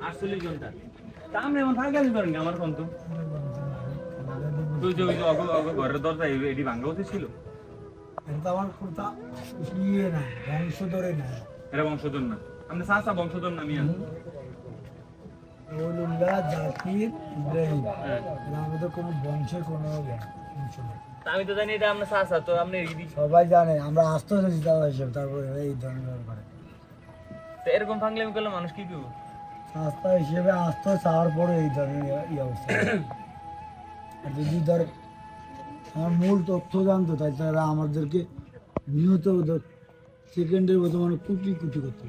48 ঘন্টা তা আমরা এমন থাকা গেলি করেন আমার কোন তো তুই যে ওই ঘরের দরজা এটি ভাঙা উচিত ছিল। এটা আমার কথা ইয়ে না, বংশধরে না। এটা বংশধর না, আমরা সাসা বংশধর না মিয়া। ওলুল্লাহ জাকির ইব্রাহিম, এরা আমাদের কোনো বংশের কোনো বংশ না। আমি তো জানি এটা আমরা সাসা, তো আপনি সবাই জানে আমরা আস্তে আস্তে জিতা হিসেবে তারপরে এই ধরনের করে তো এরকম ভাঙলে করলে মানুষ কি করবে? আস্থা হিসেবে আস্থা চাওয়ার পরে এই ধরনের এই অবস্থা। আর যদি ধর আমার মূল তথ্য জানতো তাই তারা আমাদেরকে নিহত সেকেন্ডের মতো মানে কুটি কুটি করতো।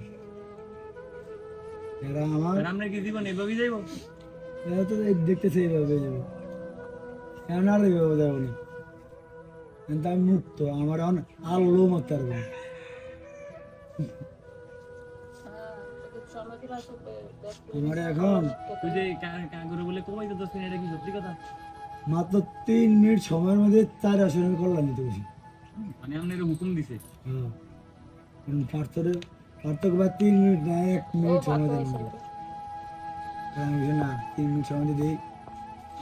এরা আমার আমরা কি জীবন এভাবেই যাইব? এরা তো দেখতেছে এইভাবে যাবে, কেন আর এইভাবে যাবো না। কিন্তু আমি মুক্ত, আমার এখন আলো মারতে পারবো না। আমার এখন তুই যে কাগরে বলে কমাই তো 10 মিনিট, এটা কি সত্যি কথা? মাত্র 3 মিনিট সময়ের মধ্যে 4 আসনের কল্যাণ নিতে বসি। মানে আপনার হুকুম দিছে? হ্যাঁ, পার্থক্য বা 3 মিনিট না, 1 মিনিট সময় দেন আমি না 3 মিনিট সময় দিই।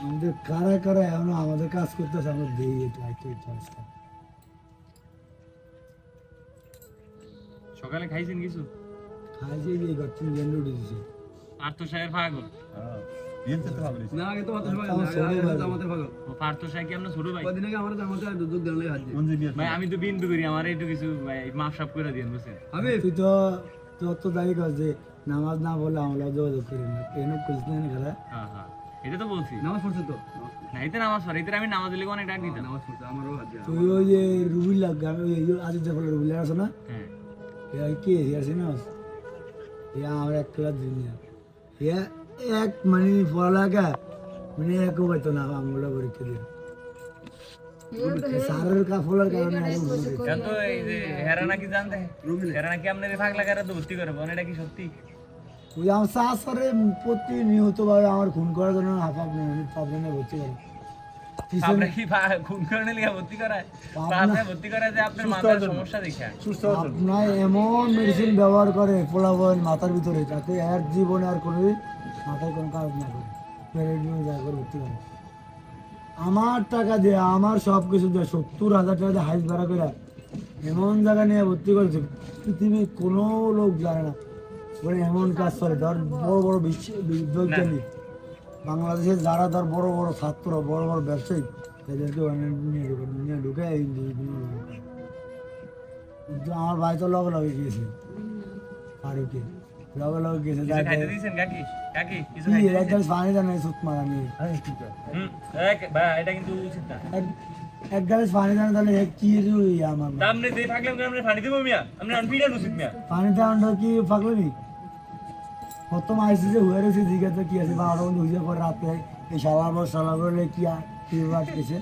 আমাদের কারা কারা এখনো আমাদের কাজ করতেছে, আমরা দিই একটু আসতে। সকালে খাইছেন কিছু? খাইছে যে গর্তিন জেন উঠে দিছে। পার্থ সাহের পাগল? হ্যাঁ দিনতে তো হবে না আগে তো মাত্র সবাই আমাদের পাগল ও পার্থ সাহেব কি আমরা ছোট ভাই? কদিন আগে আমাদের জামাতে দুধ দেনলে হাত দিয়ে মঞ্জি নিয়ে ভাই আমি তো বিন্দু করি, আমার একটু কিছু ভাই মাফ সাফ করে দিন বুঝছেন? আমি তুই তো তোর তো দায়ী কর যে নামাজ না বলে আমরা যোগাযোগ করি না, কেন করিস না ঘরে? হ্যাঁ হ্যাঁ, এটা তো বলছি। নামাজ পড়ছে তো না এতে নামাজ পড়ে, এতে আমি নামাজ দিলে অনেক ডাক দিতাম। নামাজ পড়ছে আমারও হাত দিয়ে তুই ওই যে রুবিল গ্রামে ওই আদিত্য ফলের রুবিল আছে না, হ্যাঁ কে আছে না আমার এক ক্লাস জুনিয়র, এক মানে পড়ালেখা মানে এক পাইতো না আঙুলা পরীক্ষা দিয়ে সারের কাফলার কারণে কেন তো এই যে হেরা নাকি জানতে, হেরা নাকি আপনার ফাঁকলা কারা তো ভর্তি করে বলেন, এটা কি সত্যি? ওই আমার সারে প্রতিনিয়ত ভাবে আমার খুন করার জন্য পাবনা ভর্তি করে। আপনি কি খুন করে নিলে ভর্তি করায়? আপনি ভর্তি করায় যে আপনার মাথার সমস্যা দেখে আপনার এমন মেডিসিন ব্যবহার করে পোলাবন মাথার ভিতরে, তাতে এর জীবনে আর কোনোদিন মাথায় কোনো কাজ না করে ভর্তি করে। আমার টাকা দিয়ে আমার সব কিছু দিয়ে 70,000 টাকা দিয়ে হাইস ভাড়া করে এমন জায়গা নিয়ে ভর্তি করেছে পৃথিবীর কোনো লোক জানে না। মানে এমন কাজ করে ধর বড় বড় বৈজ্ঞানিক বাংলাদেশের যারা ধর বড় বড় ছাত্র বড় বড় ব্যবসায়ী তাদেরকে নিয়ে ঢুকে আমার ভাই তো লগে লগে গিয়েছে, ফারুকে লগে লগে গিয়েছে পানি দেয় না সুত মারা নিয়ে এটা কিন্তু উচিত না। এক গ্লাস পানি দেন তাহলে কি আমার আপনি যে থাকলে পানি দেবো মিয়া, আপনি আনফিডেন্ট উচিত মিয়া। পানি দেওয়ার কি পাগলামি? প্রথম আইসি যে হয়ে রয়েছে জিজ্ঞাসা কি আছে 12 বন্ধু হয়ে পর রাতে এই সালা করলে কি বাদ গেছে।